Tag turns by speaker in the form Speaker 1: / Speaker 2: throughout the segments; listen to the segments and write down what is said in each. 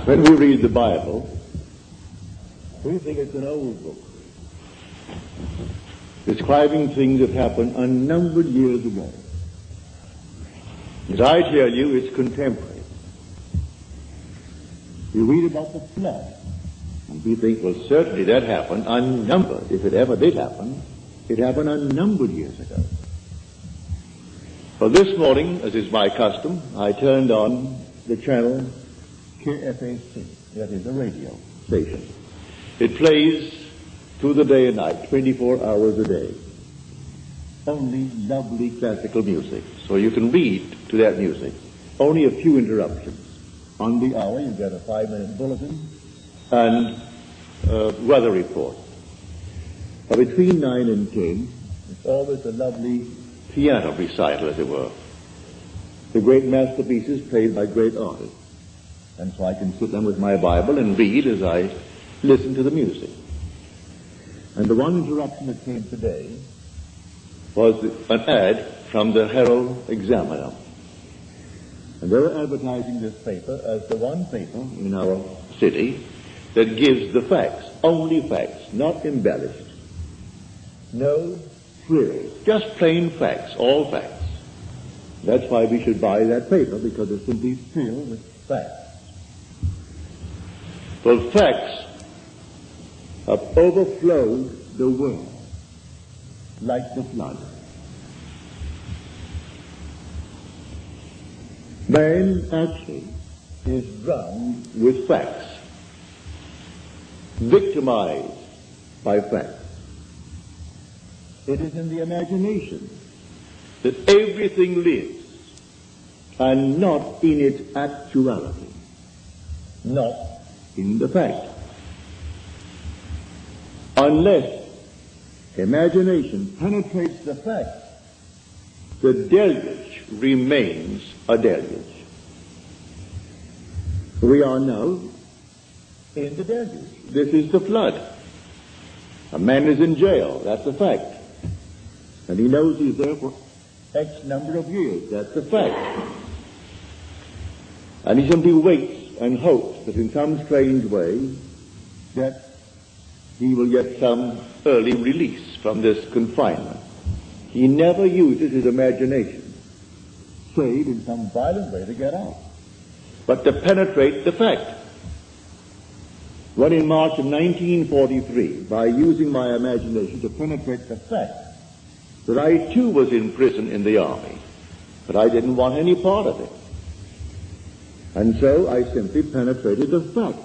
Speaker 1: When we read the Bible, we think it's an old book, describing things that happened unnumbered years ago. As I tell you, it's contemporary. You read about the flood, and we think, well, certainly that happened unnumbered. If it ever did happen, it happened unnumbered years ago. Well, this morning, as is my custom, I turned on the channel KFAC, that is a radio station. It plays through the day and night, 24 hours a day. Only lovely classical music, so you can read to that music. Only a few interruptions. On the hour, you get a 5-minute bulletin and weather report. But between 9 and 10, it's always a lovely piano recital, as it were. The great masterpieces played by great artists. And so I can sit down with my Bible and read as I listen to the music. And the one interruption that came today was an ad from the Herald Examiner. And they were advertising this paper as the one paper in our city that gives the facts, only facts, not embellished. No frills, just plain facts, all facts. That's why we should buy that paper, because it's simply filled with facts. Well, facts have overflowed the world like the flood. Man actually is drowned with facts, victimized by facts. It is in the imagination that everything lives, and not in its actuality, not in the fact. Unless imagination penetrates the fact, the deluge remains a deluge. We are now in the deluge. This is the flood. A man is in jail, that's a fact. And he knows he's there for X number of years, that's a fact. And he simply waits and hopes that in some strange way that he will get some early release from this confinement. He never uses his imagination, save in some violent way to get out, but to penetrate the fact. When in March of 1943, by using my imagination to penetrate the fact that I too was in prison in the army, but I didn't want any part of it. And so I simply penetrated the fact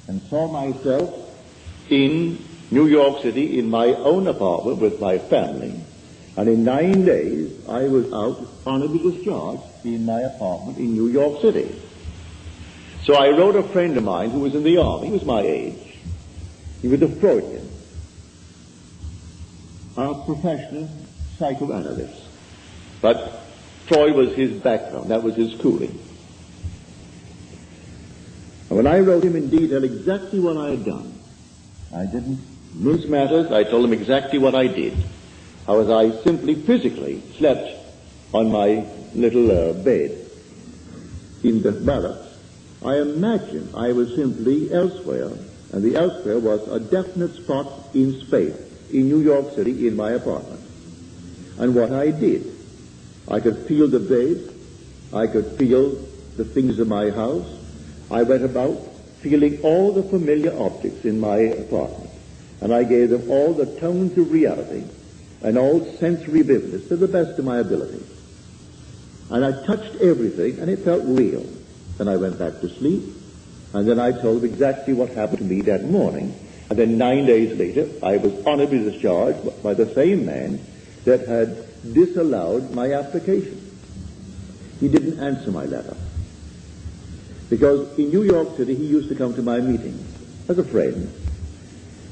Speaker 1: and saw myself in New York City in my own apartment with my family. And in 9 days, I was out honorably discharged in my apartment in New York City. So I wrote a friend of mine who was in the army. He was my age. He was a Freudian, a professional psychoanalyst. But Freud was his background. That was his schooling. And when I wrote him in detail exactly what I had done, I didn't mince matters. I told him exactly what I did. How as I simply physically slept on my little bed in the barracks. I imagined I was simply elsewhere, and the elsewhere was a definite spot in space, in New York City, in my apartment. And what I did, I could feel the bed, I could feel the things in my house. I went about feeling all the familiar objects in my apartment, and I gave them all the tones of reality and all sensory vividness to the best of my ability. And I touched everything, and it felt real. Then I went back to sleep, and then I told them exactly what happened to me that morning. And then 9 days later, I was honorably discharged by the same man that had disallowed my application. He didn't answer my letter. Because in New York City, he used to come to my meetings as a friend,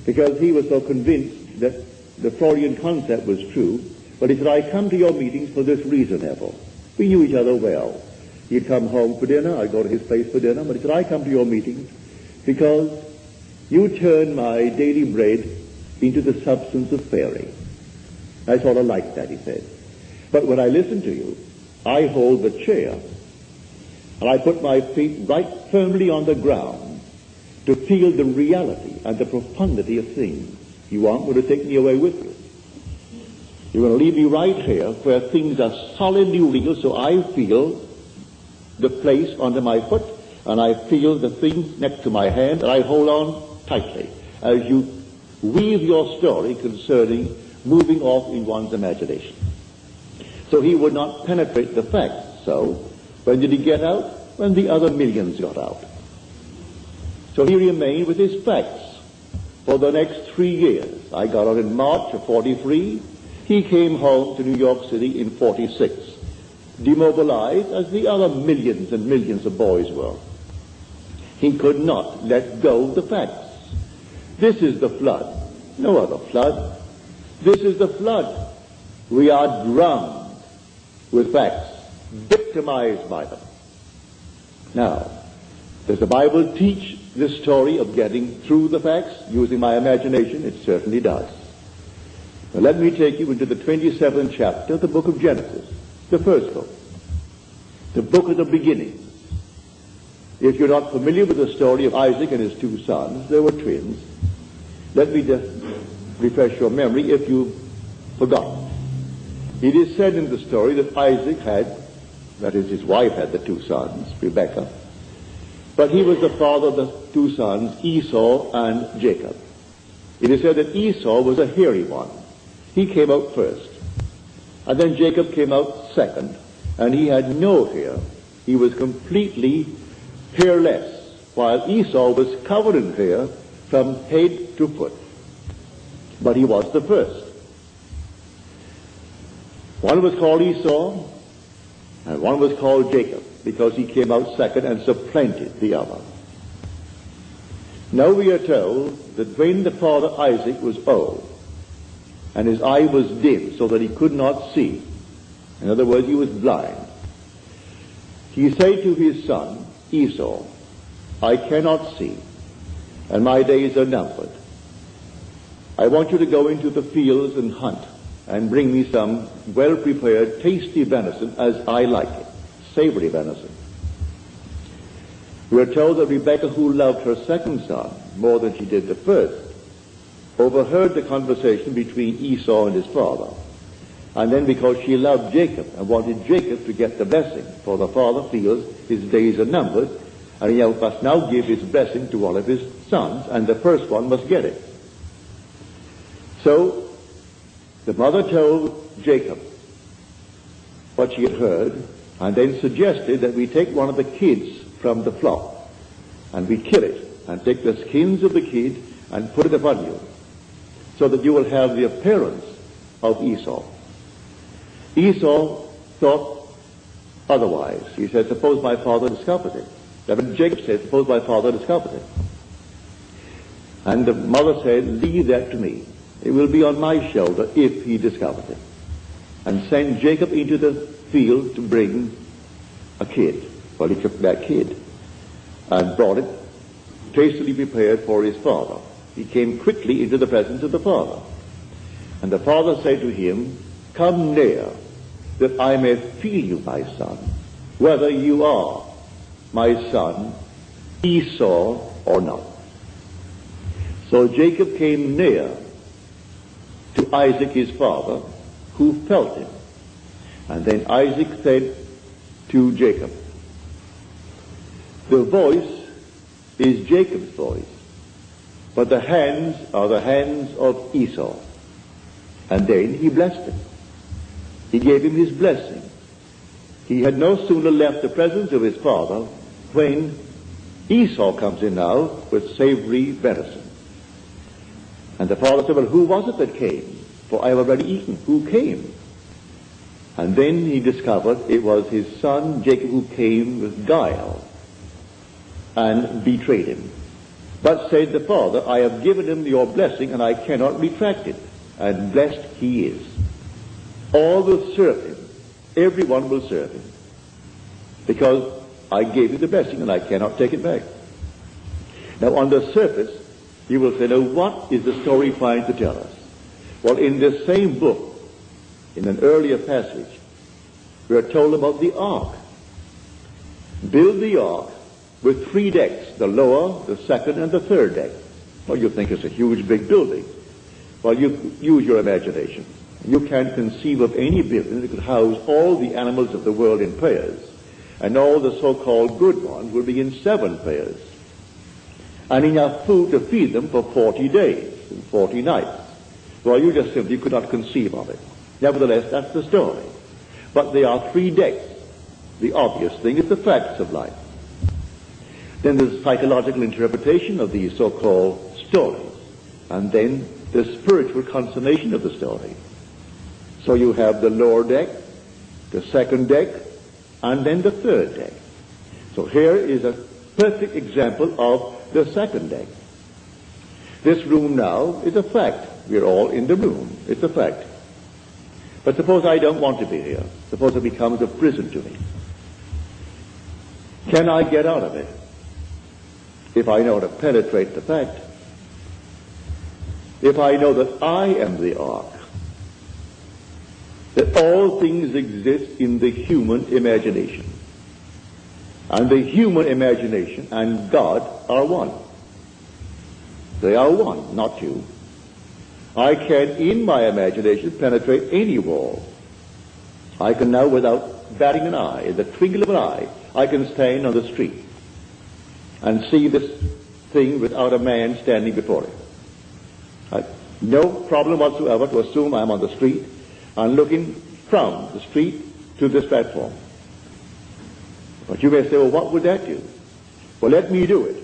Speaker 1: because he was so convinced that the Freudian concept was true. But he said, I come to your meetings for this reason, Neville. We knew each other well. He'd come home for dinner, I'd go to his place for dinner, but he said, I come to your meetings because you turn my daily bread into the substance of fairy. I sort of like that, he said. But when I listen to you, I hold the chair. And I put my feet right firmly on the ground to feel the reality and the profundity of things. You aren't going to take me away with you. You're going to leave me right here where things are solidly real, so I feel the place under my foot, and I feel the thing next to my hand, and I hold on tightly as you weave your story concerning moving off in one's imagination. So he would not penetrate the facts. So when did he get out? When the other millions got out. So he remained with his facts for the next 3 years. I got out in March of 43. He came home to New York City in 46, demobilized as the other millions and millions of boys were. He could not let go of the facts. This is the flood. No other flood. This is the flood. We are drowned with facts, victimized by them. Now, does the Bible teach this story of getting through the facts using my imagination? It certainly does. Now, let me take you into the 27th chapter of the book of Genesis, the first book, the book of the beginning. If you're not familiar with the story of Isaac and his 2 sons, they were twins. Let me just refresh your memory if you've forgotten. It is said in the story that Isaac had, that is, his wife had the 2 sons, Rebekah, but he was the father of the 2 sons, Esau and Jacob. It is said that Esau was a hairy one. He came out first. And then Jacob came out second, and he had no hair. He was completely hairless, while Esau was covered in hair from head to foot. But he was the first. One was called Esau, and one was called Jacob, because he came out second and supplanted the other. Now we are told that when the father Isaac was old, and his eye was dim so that he could not see, in other words, he was blind, he said to his son Esau, I cannot see, and my days are numbered. I want you to go into the fields and hunt, and bring me some well-prepared, tasty venison as I like it, savory venison. We are told that Rebekah, who loved her second son more than she did the first, overheard the conversation between Esau and his father. And then because she loved Jacob and wanted Jacob to get the blessing, for the father feels his days are numbered, and he must now give his blessing to one of his sons, and the first one must get it. So the mother told Jacob what she had heard, and then suggested that we take one of the kids from the flock, and we kill it, and take the skins of the kid and put it upon you, so that you will have the appearance of Esau. Esau thought otherwise. He said, suppose my father discovers it. Then Jacob said, suppose my father discovers it. And the mother said, leave that to me. It will be on my shoulder if he discovers it. And send Jacob into the field to bring a kid. Well, he took that kid and brought it tastily prepared for his father. He came quickly into the presence of the father. And the father said to him, come near, that I may feel you, my son, whether you are my son Esau or not. So Jacob came near to Isaac his father, who felt him. And then Isaac said to Jacob, the voice is Jacob's voice, but the hands are the hands of Esau. And then he blessed him. He gave him his blessing. He had no sooner left the presence of his father when Esau comes in now with savory venison. And the father said, well, who was it that came? For I have already eaten. Who came? And then he discovered it was his son Jacob who came with guile and betrayed him. But said the father, I have given him your blessing and I cannot retract it. And blessed he is. All will serve him. Everyone will serve him. Because I gave you the blessing and I cannot take it back. Now on the surface, you will say, now what is the story trying to tell us? Well, in this same book, in an earlier passage, we are told about the ark. build the ark with 3 decks, the lower, the second, and the third deck. Well, you think it's a huge, big building. Well, you use your imagination. You can't conceive of any building that could house all the animals of the world in pairs, and all the so-called good ones will be in 7 pairs, and enough food to feed them for 40 days and 40 nights. Well, you just simply could not conceive of it. Nevertheless, that's the story. But there are 3 decks. The obvious thing is the facts of life. Then there's psychological interpretation of these so-called stories, and then the spiritual consummation of the story. So you have the lower deck, the second deck, and then the third deck. So here is a perfect example of the second deck. This room now is a fact. We're all in the room. It's a fact. But suppose I don't want to be here. Suppose it becomes a prison to me. Can I get out of it? If I know how to penetrate the fact. If I know that I am the ark. That all things exist in the human imagination. And the human imagination and God are one. They are one, not two. I can, in my imagination, penetrate any wall. I can now, without batting an eye, in the twinkle of an eye, I can stand on the street and see this thing without a man standing before it. No problem whatsoever to assume I'm on the street and looking from the street to this platform. But you may say, well, what would that do? Well, let me do it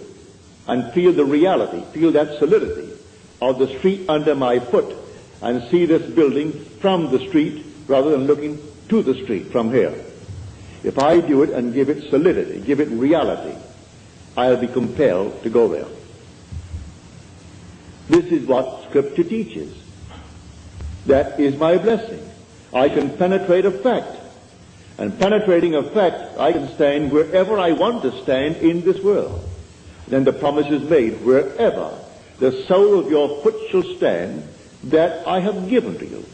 Speaker 1: and feel the reality, feel that solidity of the street under my foot, and see this building from the street rather than looking to the street from here. If I do it and give it solidity, give it reality, I'll be compelled to go there. This is what Scripture teaches. That is my blessing. I can penetrate a fact. And penetrating a fact, I can stand wherever I want to stand in this world. Then the promise is made, wherever the sole of your foot shall stand, that I have given to you.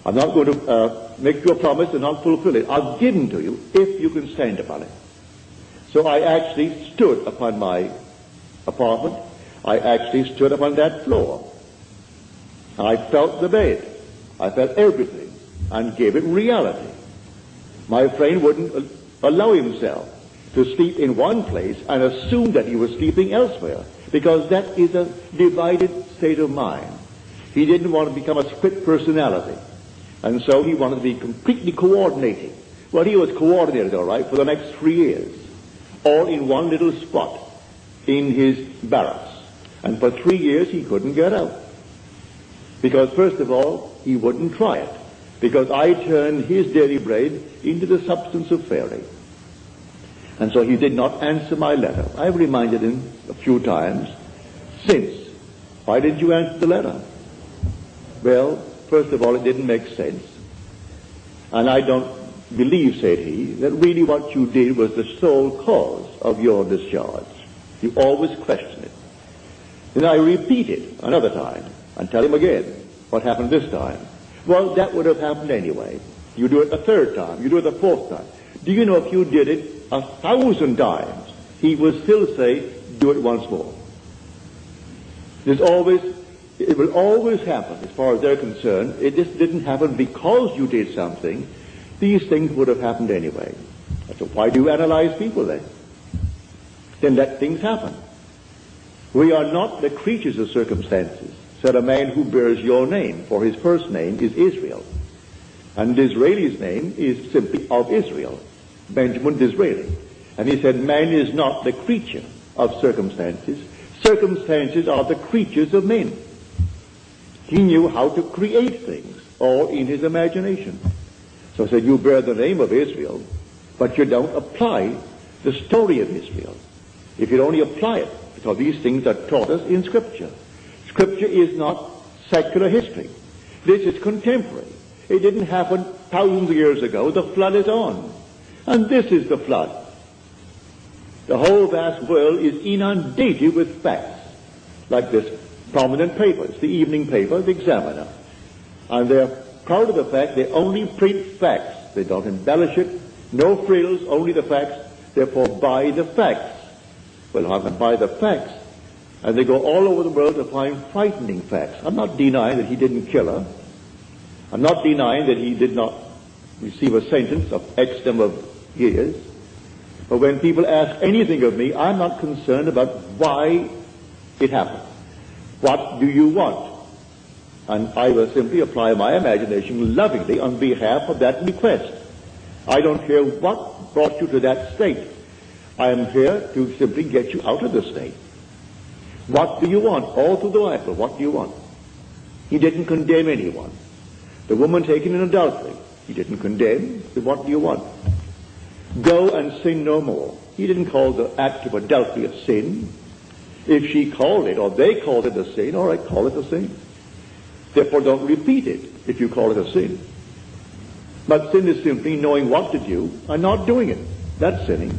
Speaker 1: I'm not going to make you a promise and not fulfill it. I've given to you if you can stand upon it. So I actually stood upon my apartment. I actually stood upon that floor. I felt the bed. I felt everything and gave it reality. My friend wouldn't allow himself to sleep in one place and assume that he was sleeping elsewhere, because that is a divided state of mind. He didn't want to become a split personality, and so he wanted to be completely coordinating. Well, he was coordinated, all right, for the next 3 years, all in one little spot in his barracks. And for 3 years he couldn't get out. Because, first of all, he wouldn't try it. Because I turned his daily bread into the substance of fairy. And so he did not answer my letter. I've reminded him a few times since. Why didn't you answer the letter? Well, first of all, it didn't make sense. And I don't believe, said he, that really what you did was the sole cause of your discharge. You always question it. Then I repeat it another time and tell him again what happened this time. Well, that would have happened anyway. You do it a third time. You do it a fourth time. Do you know if you did it 1,000 times, he would still say, do it once more. It will always happen, as far as they're concerned. It just didn't happen because you did something. These things would have happened anyway. So why do you analyze people then? Then let things happen. We are not the creatures of circumstances, said a man who bears your name, for his first name is Israel. And Disraeli's name is simply of Israel, Benjamin Disraeli. And he said, man is not the creature of circumstances. Circumstances are the creatures of men. He knew how to create things, all in his imagination. So he said, you bear the name of Israel, but you don't apply the story of Israel. If you only apply it, because these things are taught us in Scripture. Scripture is not secular history. This is contemporary. It didn't happen thousands of years ago. The flood is on. And this is the flood. The whole vast world is inundated with facts, like this prominent paper. It's the evening paper, the Examiner. And they're proud of the fact they only print facts. They don't embellish it. No frills, only the facts. Therefore, buy the facts. Well, I can buy the facts. And they go all over the world to find frightening facts. I'm not denying that he didn't kill her. I'm not denying that he did not receive a sentence of X number of years. But when people ask anything of me, I'm not concerned about why it happened. What do you want? And I will simply apply my imagination lovingly on behalf of that request. I don't care what brought you to that state. I am here to simply get you out of the state. What do you want? All through the Bible, what do you want? He didn't condemn anyone. The woman taken in adultery, he didn't condemn. So what do you want? Go and sin no more. He didn't call the act of adultery a sin. If she called it, or they called it a sin, all right, call it a sin. Therefore, don't repeat it if you call it a sin. But sin is simply knowing what to do and not doing it. That's sinning.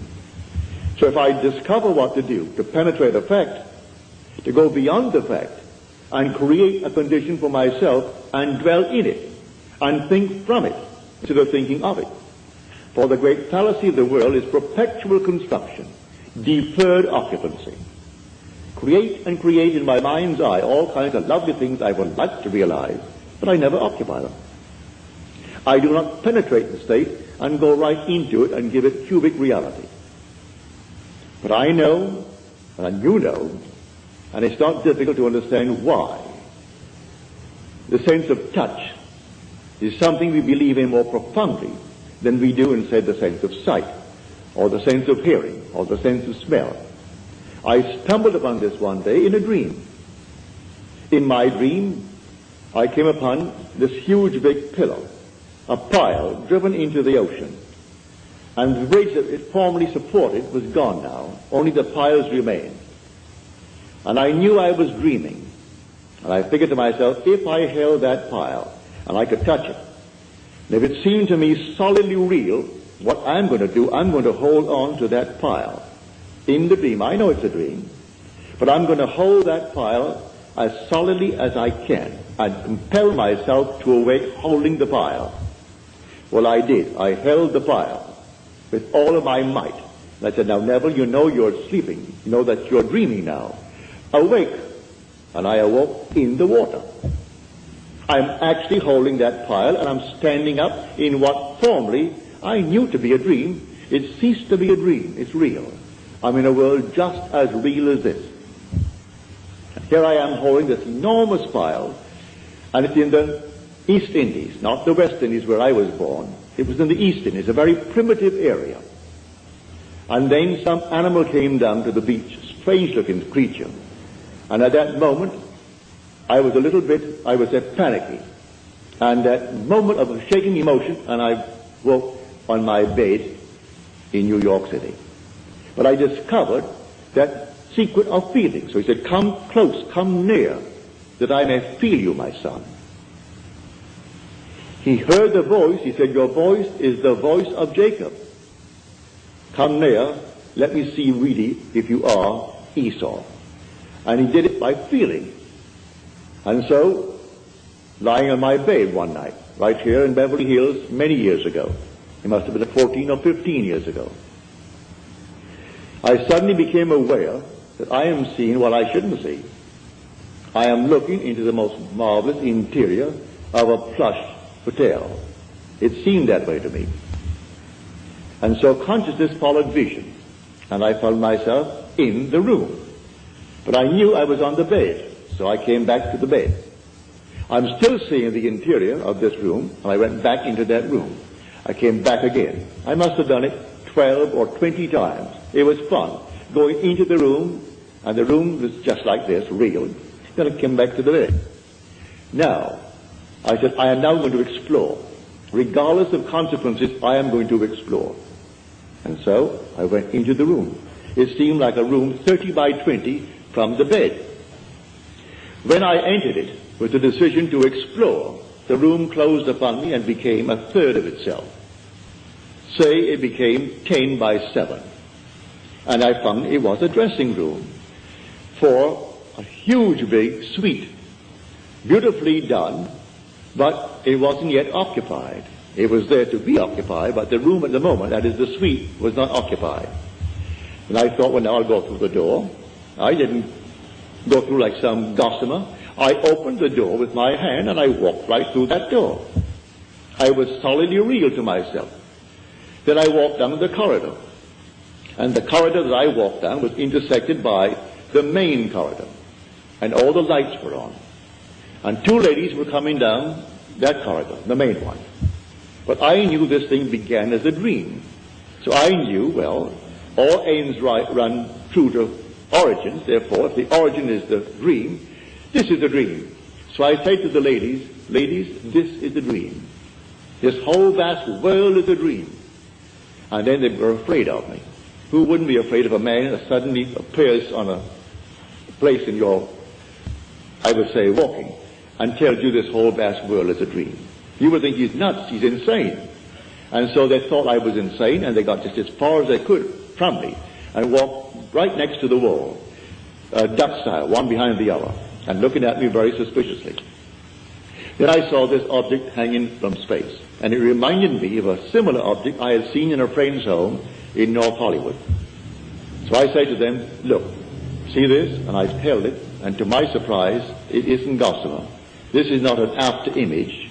Speaker 1: So if I discover what to do, to penetrate a fact, to go beyond the fact, and create a condition for myself, and dwell in it, and think from it, instead of thinking of it. For the great fallacy of the world is perpetual construction, deferred occupancy. Create and create in my mind's eye all kinds of lovely things I would like to realize, but I never occupy them. I do not penetrate the state and go right into it and give it cubic reality. But I know, and you know, and it's not difficult to understand why. The sense of touch is something we believe in more profoundly than we do in, say, the sense of sight, or the sense of hearing, or the sense of smell. I stumbled upon this one day in a dream. In my dream, I came upon this huge big pillar, a pile driven into the ocean. And the bridge that it formerly supported was gone now. Only the piles remained. And I knew I was dreaming. And I figured to myself, if I held that pile and I could touch it, and if it seemed to me solidly real, what I'm going to do, I'm going to hold on to that pile. In the dream, I know it's a dream, but I'm going to hold that pile as solidly as I can and compel myself to awake holding the pile. Well, I did. I held the pile with all of my might. And I said, now, Neville, you know you're sleeping. You know that you're dreaming now. Awake. And I awoke in the water. I'm actually holding that pile, and I'm standing up in what formerly I knew to be a dream. It ceased to be a dream. It's real. I'm in a world just as real as this. And here I am holding this enormous pile, and it's in the East Indies, not the West Indies where I was born. It was in the East Indies, a very primitive area. And then some animal came down to the beach, a strange-looking creature. And at that moment, I was panicky. And that moment of shaking emotion, and I woke on my bed in New York City. But I discovered that secret of feeling. So he said, come close, come near, that I may feel you, my son. He heard the voice. He said, your voice is the voice of Jacob. Come near, let me see really if you are Esau. And he did it by feeling. And so, lying on my bed one night, right here in Beverly Hills, many years ago, it must have been 14 or 15 years ago, I suddenly became aware that I am seeing what I shouldn't see. I am looking into the most marvelous interior of a plush hotel. It seemed that way to me. And so consciousness followed vision, and I found myself in the room. But I knew I was on the bed, so I came back to the bed. I'm still seeing the interior of this room, and I went back into that room. I came back again. I must have done it 12 or 20 times. It was fun, going into the room, and the room was just like this, real. Then I came back to the bed. Now, I said, I am now going to explore. Regardless of consequences, I am going to explore. And so, I went into the room. It seemed like a room 30 by 20 from the bed. When I entered it with the decision to explore, the room closed upon me and became a third of itself. Say it became 10 by 7. And I found it was a dressing room for a huge big suite, beautifully done, but it wasn't yet occupied. It was there to be occupied, but the room at the moment, that is the suite, was not occupied. And I thought, well, now I'll go through the door. I didn't go through like some gossamer. I opened the door with my hand and I walked right through that door. I was solidly real to myself. Then I walked down the corridor. And the corridor that I walked down was intersected by the main corridor. And all the lights were on. And two ladies were coming down that corridor, the main one. But I knew this thing began as a dream. So I knew, well, all ends run true to origins. Therefore, if the origin is the dream, this is the dream. So I say to the ladies, ladies, this is the dream. This whole vast world is a dream. And then they were afraid of me. Who wouldn't be afraid of a man that suddenly appears on a place in your, I would say, walking, and tells you this whole vast world is a dream? You would think he's nuts, he's insane. And so they thought I was insane, and they got just as far as they could from me, and walked right next to the wall, duck style, one behind the other, and looking at me very suspiciously. Then I saw this object hanging from space, and it reminded me of a similar object I had seen in a friend's home in North Hollywood. So I say to them, look, see this? And I held it, and to my surprise, it isn't gossamer. This is not an after image.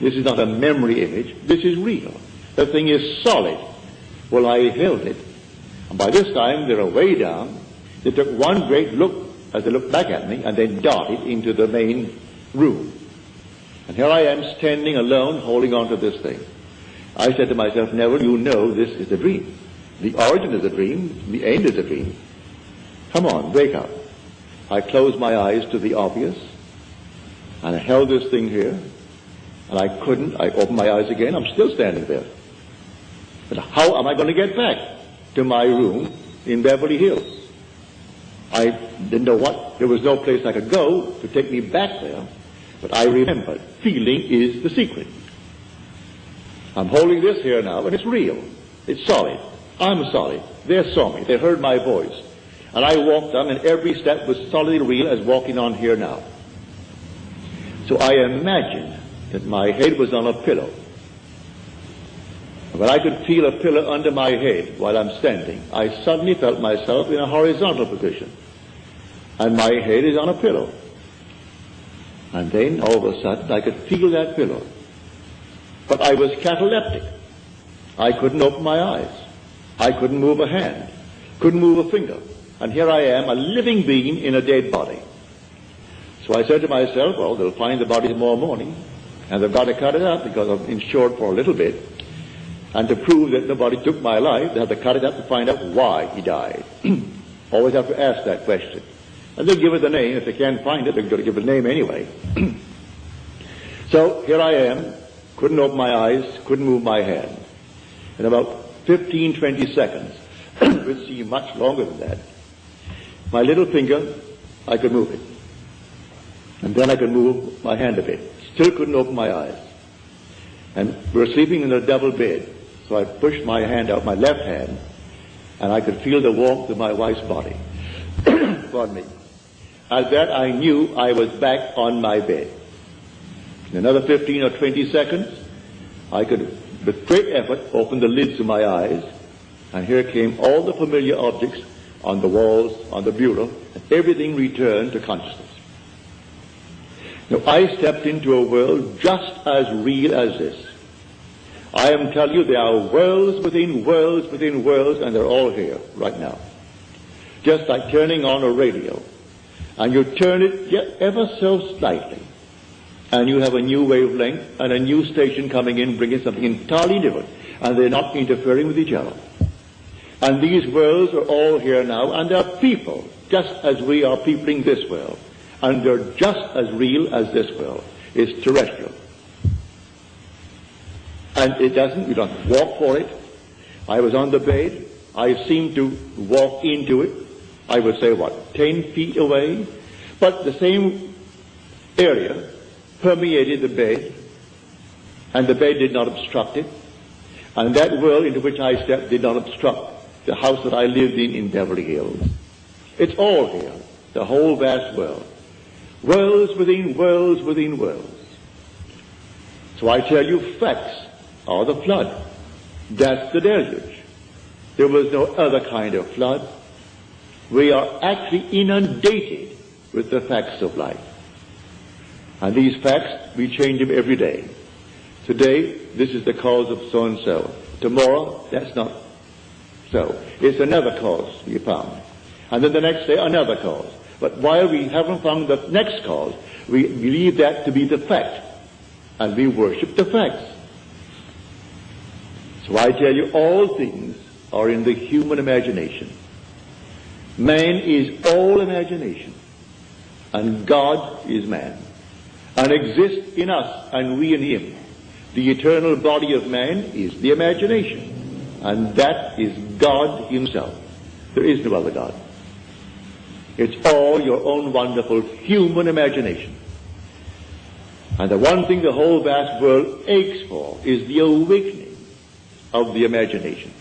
Speaker 1: This is not a memory image. This is real. The thing is solid. Well, I held it, and by this time they were way down. They took one great look as they looked back at me, and then darted into the main room. And here I am standing alone, holding on to this thing. I said to myself, Neville, you know this is a dream. The origin is a dream. The end is a dream. Come on, wake up. I closed my eyes to the obvious, and I held this thing here, and I couldn't. I opened my eyes again. I'm still standing there. But how am I going to get back to my room in Beverly Hills? I didn't know what. There was no place I could go to take me back there. But I remembered, feeling is the secret. I'm holding this here now, and it's real. It's solid. I'm solid. They saw me. They heard my voice. And I walked on, and every step was solidly real as walking on here now. So I imagined that my head was on a pillow. When I could feel a pillow under my head while I'm standing, I suddenly felt myself in a horizontal position. And my head is on a pillow. And then, all of a sudden, I could feel that pillow. But I was cataleptic. I couldn't open my eyes. I couldn't move a hand. Couldn't move a finger. And here I am, a living being in a dead body. So I said to myself, well, they'll find the body tomorrow morning, and they've got to cut it up because I'm insured for a little bit. And to prove that nobody took my life, they have to cut it up to find out why he died. Always have to ask that question. And they'll give it the name. If they can't find it, they're going to give it a name anyway. So here I am, couldn't open my eyes, couldn't move my hand. In about 15, 20 seconds, which seemed much longer than that, my little finger, I could move it. And then I could move my hand a bit. Still couldn't open my eyes. And we were sleeping in a double bed. So I pushed my hand out, my left hand, and I could feel the warmth of my wife's body. Pardon me. At that, I knew I was back on my bed. In another 15 or 20 seconds, I could, with great effort, open the lids of my eyes, and here came all the familiar objects on the walls, on the bureau, and everything returned to consciousness. Now, I stepped into a world just as real as this. I am telling you, there are worlds within worlds within worlds, and they're all here right now. Just like turning on a radio. And you turn it yet ever so slightly, and you have a new wavelength and a new station coming in, bringing something entirely different, and they're not interfering with each other. And these worlds are all here now, and they're people, just as we are peopling this world. And they're just as real as this world. It's terrestrial. And it doesn't, you don't walk for it. I was on the bed. I seemed to walk into it. I would say, 10 feet away? But the same area permeated the bed, and the bed did not obstruct it. And that world into which I stepped did not obstruct the house that I lived in Beverly Hills. It's all here, the whole vast world. Worlds within worlds within worlds. So I tell you facts or the flood. That's the deluge. There was no other kind of flood. We are actually inundated with the facts of life. And these facts, we change them every day. Today, this is the cause of so-and-so. Tomorrow, that's not so. It's another cause we found. And then the next day, another cause. But while we haven't found the next cause, we believe that to be the fact. And we worship the facts. So I tell you, all things are in the human imagination. Man is all imagination. And God is man. And exists in us, and we in him. The eternal body of man is the imagination. And that is God himself. There is no other God. It's all your own wonderful human imagination. And the one thing the whole vast world aches for is the awakening of the imagination.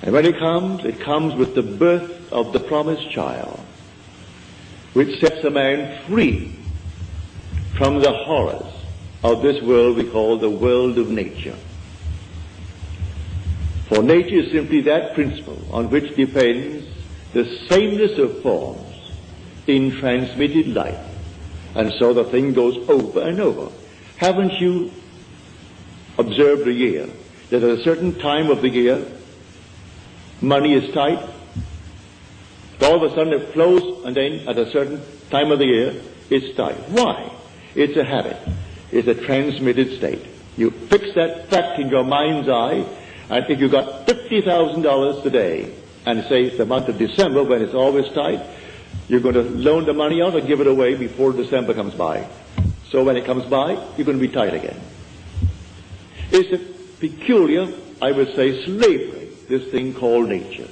Speaker 1: And when it comes with the birth of the promised child, which sets a man free from the horrors of this world we call the world of nature. For nature is simply that principle on which depends the sameness of forms in transmitted life. And so the thing goes over and over. Haven't you observed a year that at a certain time of the year money is tight? All of a sudden it flows, and then at a certain time of the year it's tight. Why? It's a habit. It's a transmitted state. You fix that fact in your mind's eye, and if you got $50,000 today, and say it's the month of December when it's always tight, you're going to loan the money out or give it away before December comes by. So when it comes by, you're going to be tight again. It's a peculiar, I would say, slavery, this thing called nature,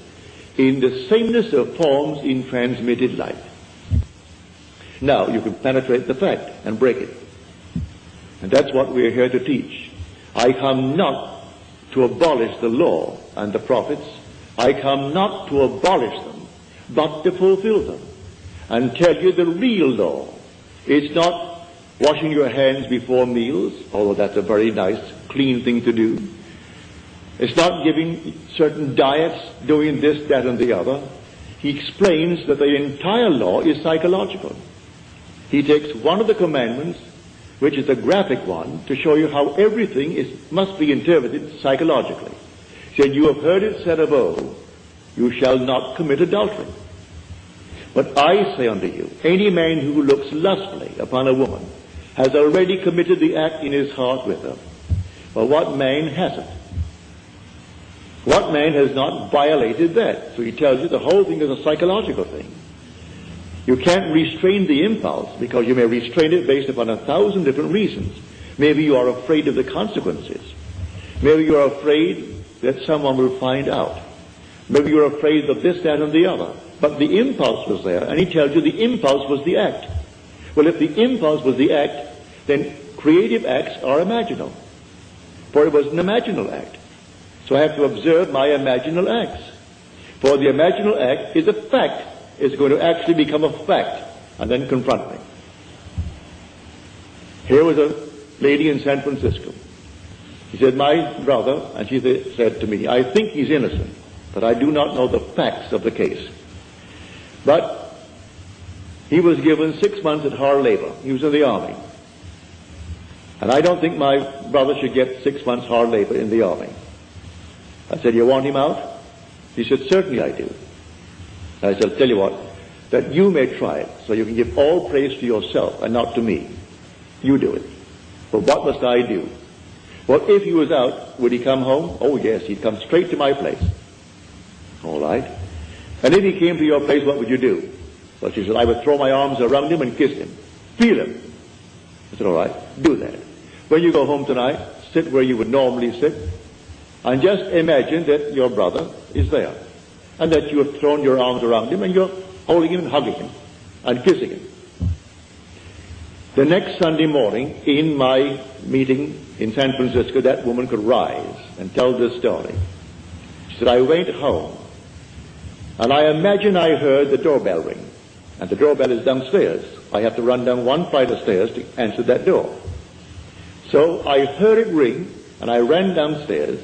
Speaker 1: in the sameness of forms in transmitted life. Now, you can penetrate the fact and break it. And that's what we're here to teach. I come not to abolish the law and the prophets. I come not to abolish them, but to fulfill them. And tell you the real law. It's not washing your hands before meals, although that's a very nice, clean thing to do. It's not giving certain diets, doing this, that, and the other. He explains that the entire law is psychological. He takes one of the commandments, which is a graphic one, to show you how everything must be interpreted psychologically. He said, you have heard it said of old, you shall not commit adultery. But I say unto you, any man who looks lustfully upon a woman has already committed the act in his heart with her. But what man hasn't? What man has not violated that? So he tells you the whole thing is a psychological thing. You can't restrain the impulse, because you may restrain it based upon 1,000 different reasons. Maybe you are afraid of the consequences. Maybe you are afraid that someone will find out. Maybe you're afraid of this, that, and the other. But the impulse was there, and he tells you the impulse was the act. Well, if the impulse was the act, then creative acts are imaginal. For it was an imaginal act. So I have to observe my imaginal acts. For the imaginal act is a fact. It's going to actually become a fact and then confront me. Here was a lady in San Francisco. He said, my brother, and she said to me, I think he's innocent, but I do not know the facts of the case. But he was given 6 months at hard labor. He was in the army. And I don't think my brother should get 6 months hard labor in the army. I said, you want him out? He said, certainly I do. I said, I'll tell you what, that you may try it, so you can give all praise to yourself and not to me. You do it. But what must I do? Well, if he was out, would he come home? Oh, yes, he'd come straight to my place. All right. And if he came to your place, what would you do? Well, she said, I would throw my arms around him and kiss him. Feel him. I said, all right, do that. When you go home tonight, sit where you would normally sit, and just imagine that your brother is there, and that you have thrown your arms around him, and you're holding him and hugging him, and kissing him. The next Sunday morning, in my meeting in San Francisco, that woman could rise and tell this story. She said, I went home, and I imagine I heard the doorbell ring. And the doorbell is downstairs. I have to run down one flight of stairs to answer that door. So I heard it ring, and I ran downstairs,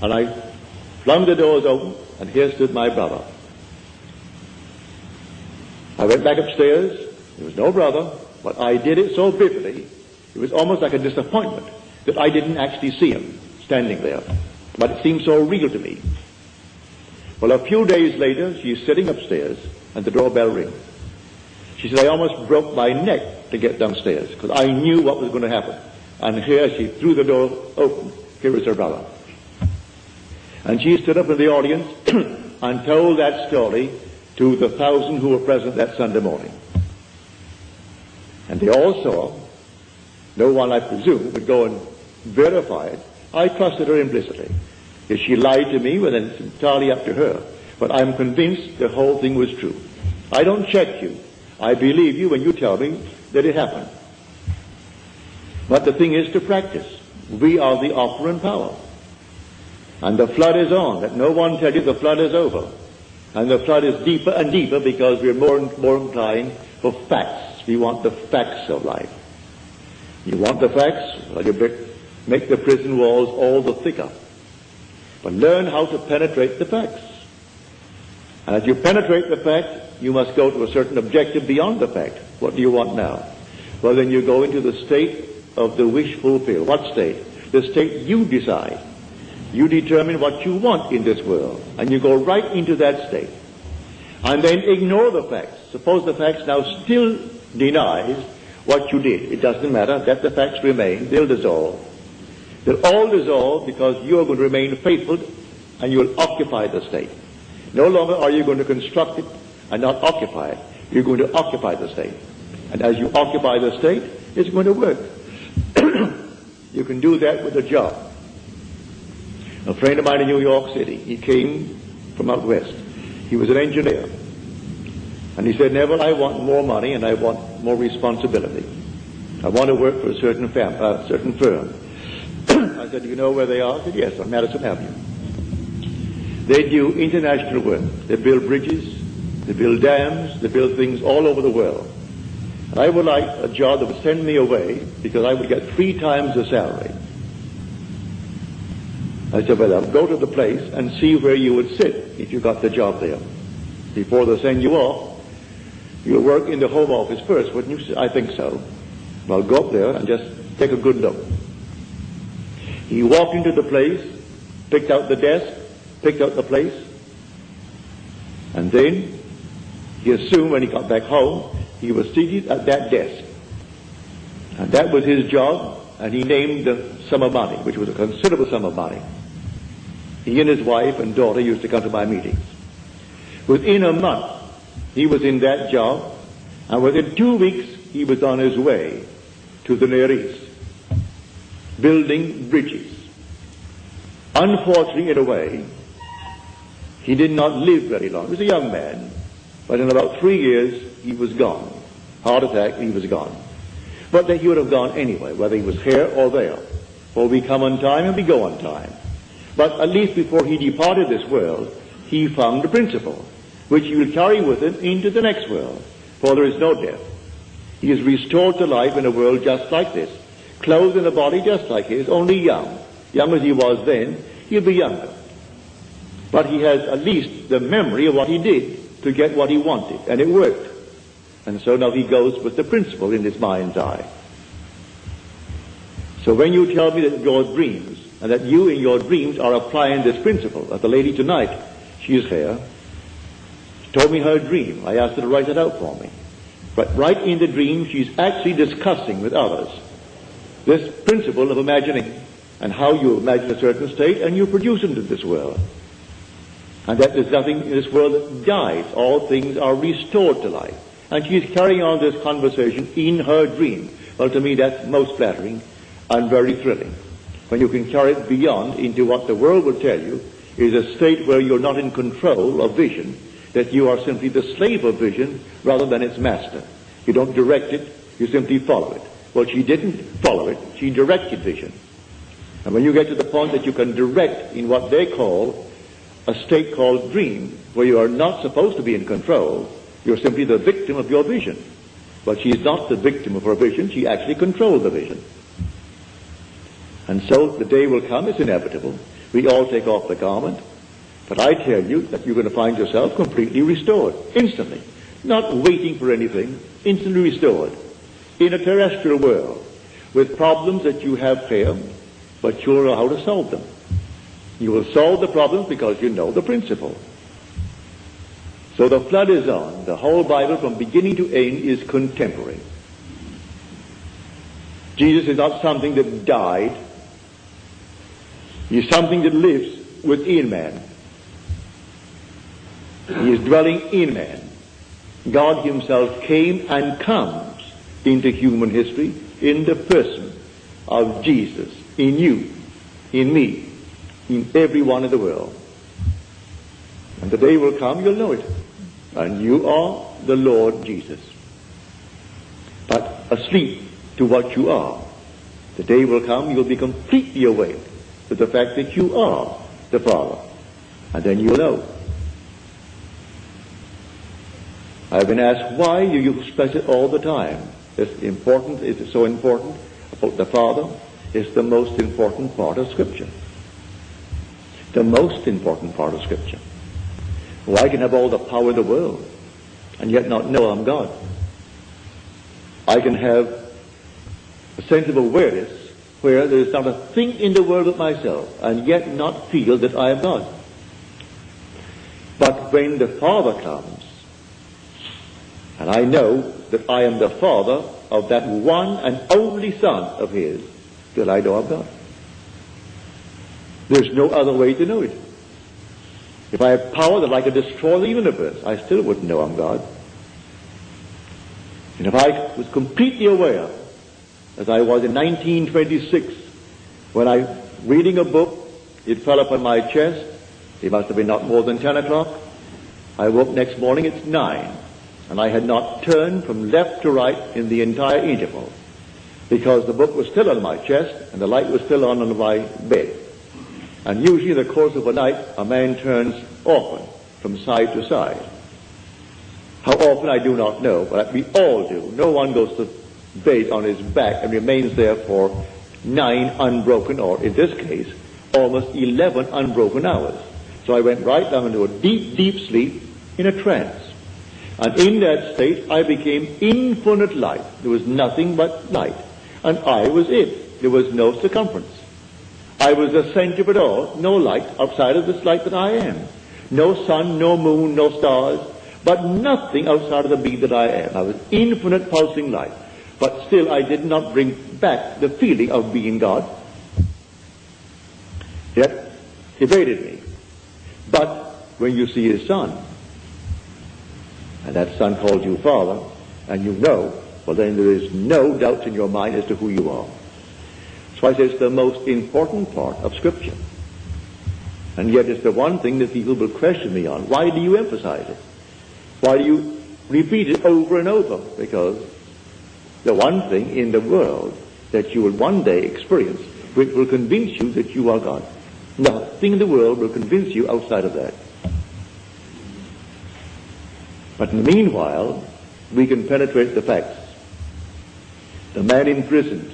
Speaker 1: and I flung the doors open, and here stood my brother. I went back upstairs. There was no brother, but I did it so vividly, it was almost like a disappointment that I didn't actually see him standing there. But it seemed so real to me. Well, a few days later, she's sitting upstairs, and the doorbell rings. She said, I almost broke my neck to get downstairs, because I knew what was going to happen. And here she threw the door open. Here is her brother. And she stood up in the audience and told that story to the 1,000 who were present that Sunday morning. And they all saw. No one, I presume, would go and verify it. I trusted her implicitly. If she lied to me, well, then it's entirely up to her. But I'm convinced the whole thing was true. I don't check you. I believe you when you tell me that it happened. But the thing is to practice. We are the operant power. And the flood is on. Let no one tell you the flood is over. And the flood is deeper and deeper because we're more and more inclined for facts. We want the facts of life. You want the facts? Well, you make the prison walls all the thicker. But learn how to penetrate the facts. And as you penetrate the fact, you must go to a certain objective beyond the fact. What do you want now? Well, then you go into the state of the wish fulfilled. What state? The state you decide. You determine what you want in this world, and you go right into that state. And then ignore the facts. Suppose the facts now still denies what you did. It doesn't matter. Let the facts remain. They'll dissolve. They'll all dissolve because you are going to remain faithful and you will occupy the state. No longer are you going to construct it and not occupy it. You're going to occupy the state. And as you occupy the state, it's going to work. You can do that with a job. A friend of mine in New York City, he came from out west. He was an engineer. And he said, Neville, I want more money and I want more responsibility. I want to work for a certain firm. I said, do you know where they are? He said, yes, on Madison Avenue. They do international work. They build bridges, they build dams, they build things all over the world. And I would like a job that would send me away because I would get 3 times the salary. I said, well, I'll go to the place and see where you would sit if you got the job there. Before they send you off, you'll work in the Home Office first, wouldn't you? I think so. Well, go up there and just take a good look. He walked into the place, picked out the desk, picked out the place, and then he assumed when he got back home, he was seated at that desk. And that was his job, and he named the sum of money, which was a considerable sum of money. He and his wife and daughter used to come to my meetings. Within a month, he was in that job, and within 2 weeks, he was on his way to the Near East, building bridges. Unfortunately, in a way, he did not live very long. He was a young man, but in about 3 years, he was gone. Heart attack, he was gone. But then he would have gone anyway, whether he was here or there. For we come on time and we go on time. But at least before he departed this world, he found the principle, which he will carry with him into the next world. For there is no death. He is restored to life in a world just like this, clothed in a body just like his, only young. Young as he was then, he'll be younger. But he has at least the memory of what he did to get what he wanted, and it worked. And so now he goes with the principle in his mind's eye. So when you tell me that your dreams, and that you in your dreams are applying this principle, that the lady tonight, she is here, she told me her dream. I asked her to write it out for me. But right in the dream, she's actually discussing with others this principle of imagining and how you imagine a certain state and you produce it into this world. And that there's nothing in this world that dies. All things are restored to life. And she's carrying on this conversation in her dream. Well, to me, that's most flattering and very thrilling. When you can carry it beyond into what the world will tell you is a state where you're not in control of vision, that you are simply the slave of vision rather than its master. You don't direct it, you simply follow it. Well, she didn't follow it, she directed vision. And when you get to the point that you can direct in what they call a state called dream, where you are not supposed to be in control, you're simply the victim of your vision. But she is not the victim of her vision, she actually controlled the vision. And so the day will come, it's inevitable. We all take off the garment. But I tell you that you're going to find yourself completely restored, instantly. Not waiting for anything, instantly restored. In a terrestrial world, with problems that you have here, but you'll know how to solve them. You will solve the problems because you know the principle. So the flood is on. The whole Bible from beginning to end is contemporary. Jesus is not something that died. He is something that lives within man. He is dwelling in man. God himself came and comes into human history in the person of Jesus, in you, in me, in everyone in the world. And the day will come, you'll know it. And you are the Lord Jesus. But asleep to what you are. The day will come, you'll be completely awake to the fact that you are the Father. And then you'll know. I've been asked, why do you express it all the time? It's important, it's so important about the Father. It's the most important part of Scripture. The most important part of Scripture. Well, I can have all the power in the world and yet not know I'm God. I can have a sense of awareness where there is not a thing in the world but myself and yet not feel that I am God. But when the Father comes, and I know that I am the Father of that one and only Son of His, that I know I'm God. There's no other way to know it. If I had power that I could destroy the universe, I still wouldn't know I'm God. And if I was completely aware, as I was in 1926, when I, reading a book, it fell upon my chest. It must have been not more than 10 o'clock. I woke next morning, it's 9. And I had not turned from left to right in the entire interval, because the book was still on my chest and the light was still on my bed. And usually in the course of a night, a man turns often from side to side. How often I do not know, but we all do. No one goes to bed on his back and remains there for 9 unbroken, or in this case, almost 11 unbroken hours. So I went right down into a deep, deep sleep in a trance. And in that state, I became infinite light. There was nothing but light. And I was it. There was no circumference. I was the center of it all. No light outside of this light that I am. No sun, no moon, no stars, but nothing outside of the being that I am. I was infinite pulsing light. But still, I did not bring back the feeling of being God. Yet, evaded me. But when you see His Son, and that Son calls you Father, and you know, well then there is no doubt in your mind as to who you are. So I say it's the most important part of Scripture. And yet it's the one thing that people will question me on. Why do you emphasize it? Why do you repeat it over and over? Because the one thing in the world that you will one day experience which will convince you that you are God. Nothing in the world will convince you outside of that. But in the meanwhile, we can penetrate the facts. The man imprisoned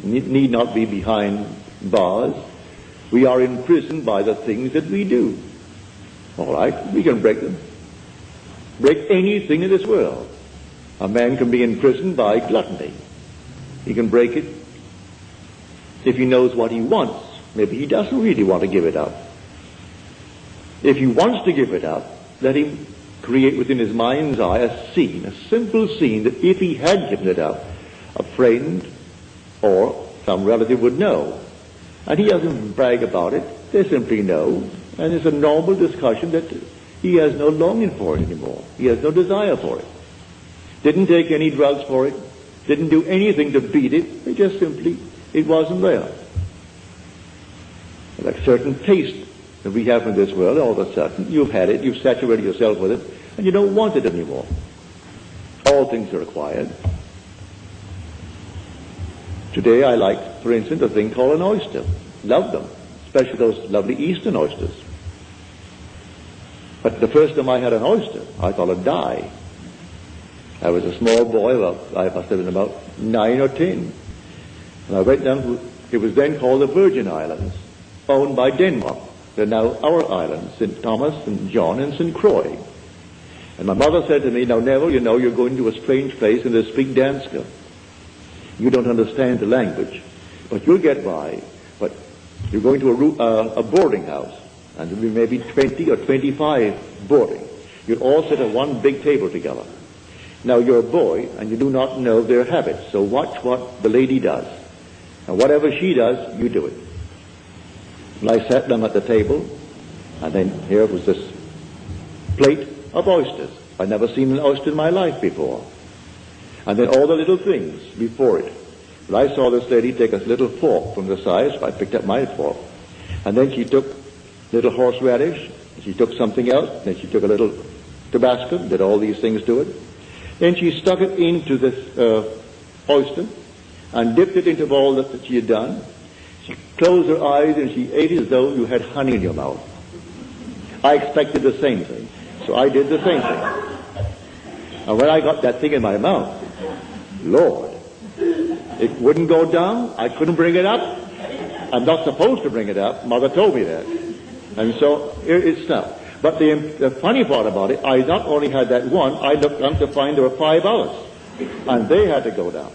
Speaker 1: need not be behind bars. We are imprisoned by the things that we do. All right, we can break them. Break anything in this world. A man can be imprisoned by gluttony. He can break it if he knows what he wants. Maybe he doesn't really want to give it up. If he wants to give it up, let him create within his mind's eye a scene, a simple scene that if he had given it up, a friend or some relative would know. And he doesn't brag about it. They simply know. And it's a normal discussion that he has no longing for it anymore. He has no desire for it. Didn't take any drugs for it. Didn't do anything to beat it. It just simply, it wasn't there. Like certain taste that we have in this world, all of a sudden, you've had it, you've saturated yourself with it, and you don't want it anymore. All things are acquired. Today I like, for instance, a thing called an oyster. Love them, especially those lovely Eastern oysters. But the first time I had an oyster, I thought I'd die. I was a small boy, well, I must have been about 9 or 10. And I went down to It was then called the Virgin Islands, owned by Denmark. They're now our islands, St. Thomas, St. John, and St. Croix. And my mother said to me, now Neville, you know you're going to a strange place and they speak Danska. You don't understand the language, but you'll get by. But you're going to a boarding house, and there'll be maybe 20 or 25 boarding. You'll all sit at one big table together. Now you're a boy, and you do not know their habits, so watch what the lady does. And whatever she does, you do it. And I sat down at the table, and then here was this plate of oysters. I'd never seen an oyster in my life before. And then all the little things before it. But I saw this lady take a little fork from the side, so I picked up my fork. And then she took little horseradish, she took something else, then she took a little Tabasco, did all these things to it. Then she stuck it into this oyster and dipped it into all that she had done. She closed her eyes and she ate as though you had honey in your mouth. I expected the same thing, so I did the same thing. And when I got that thing in my mouth, Lord, it wouldn't go down. I couldn't bring it up. I'm not supposed to bring it up. Mother told me that. And so it stopped. But the funny part about it, I not only had that one, I looked up to find there were 5 others. And they had to go down.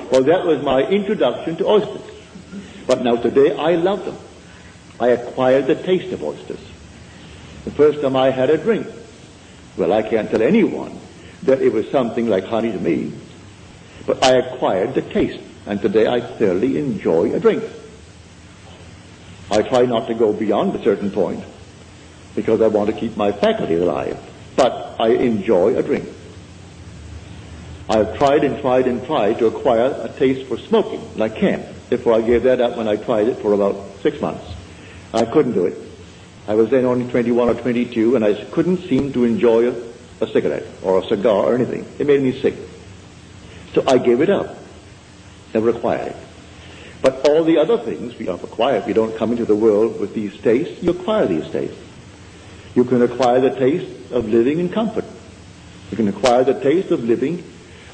Speaker 1: Well, that was my introduction to oysters. But now today I love them. I acquired the taste of oysters. The first time I had a drink, well, I can't tell anyone that it was something like honey to me. But I acquired the taste, and today I thoroughly enjoy a drink. I try not to go beyond a certain point, because I want to keep my faculty alive. But I enjoy a drink. I've tried and tried and tried to acquire a taste for smoking, and I can't. Therefore I gave that up when I tried it for about 6 months. I couldn't do it. I was then only 21 or 22, and I couldn't seem to enjoy a cigarette or a cigar or anything. It made me sick. So I gave it up. Never acquired it. But all the other things we have acquired. You don't come into the world with these tastes. You acquire these tastes. You can acquire the taste of living in comfort. You can acquire the taste of living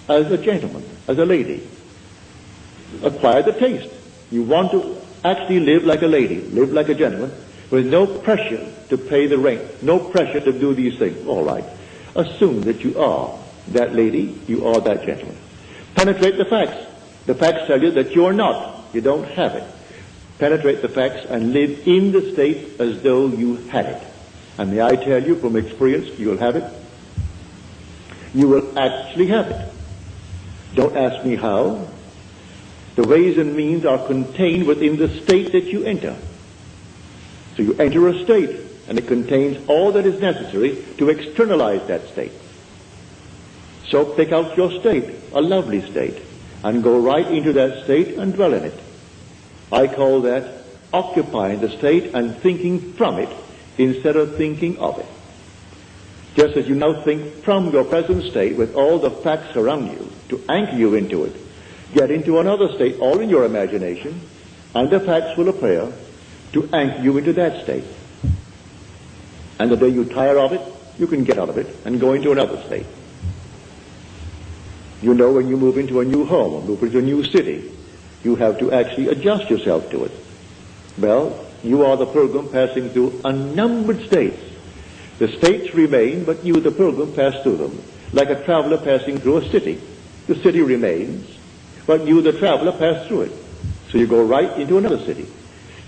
Speaker 1: as a gentleman, as a lady. Acquire the taste. You want to actually live like a lady, live like a gentleman, with no pressure to pay the rent, no pressure to do these things. All right. Assume that you are that lady, you are that gentleman. Penetrate the facts. The facts tell you that you're not. You don't have it. Penetrate the facts and live in the state as though you had it. And may I tell you from experience, you'll have it. You will actually have it. Don't ask me how. The ways and means are contained within the state that you enter. So you enter a state, and it contains all that is necessary to externalize that state. So pick out your state, a lovely state, and go right into that state and dwell in it. I call that occupying the state and thinking from it instead of thinking of it. Just as you now think from your present state with all the facts around you to anchor you into it, get into another state, all in your imagination, and the facts will appear to anchor you into that state. And the day you tire of it, you can get out of it and go into another state. You know, when you move into a new home or move into a new city, you have to actually adjust yourself to it. Well, you are the pilgrim passing through unnumbered states. The states remain, but you, the pilgrim, pass through them. Like a traveler passing through a city. The city remains, but you, the traveler, pass through it. So you go right into another city.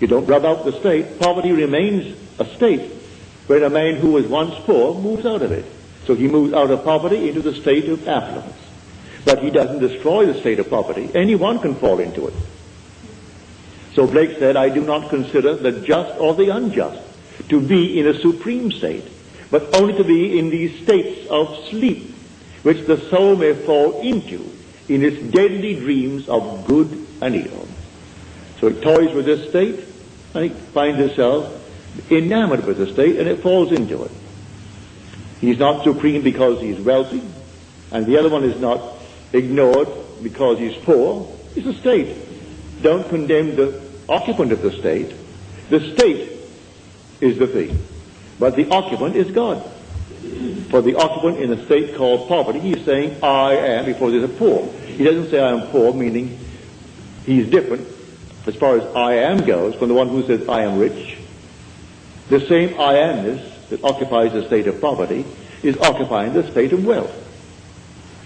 Speaker 1: You don't rub out the state. Poverty remains a state, where a man who was once poor moves out of it. So he moves out of poverty into the state of affluence. But he doesn't destroy the state of poverty. Anyone can fall into it. So Blake said, I do not consider the just or the unjust to be in a supreme state, but only to be in these states of sleep, which the soul may fall into in its deadly dreams of good and evil. So it toys with this state, and it finds itself enamored with the state, and it falls into it. He's not supreme because he's wealthy, and the other one is not ignored because he's poor. It's a state. Don't condemn the occupant of the state. The state is the thing, but the occupant is God. For the occupant in a state called poverty, he's saying, I am, before there's a poor. He doesn't say I am poor, meaning he's different. as far as I am goes, from the one who says I am rich, the same I amness that occupies the state of poverty is occupying the state of wealth.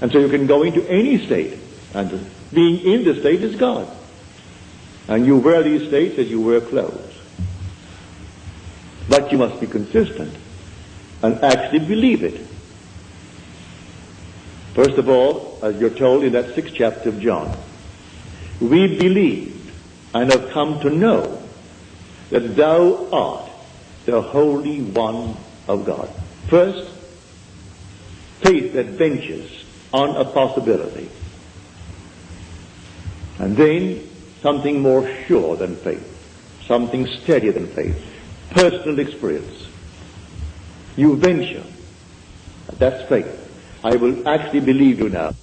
Speaker 1: And so you can go into any state, and being in the state is God. And you wear these states as you wear clothes. But you must be consistent and actually believe it. First of all, as you're told in that 6th chapter of John, we believed and have come to know that thou art the Holy One of God. First, faith that ventures on a possibility. And then something more sure than faith, something steadier than faith, personal experience. You venture. That's faith. I will actually believe you now.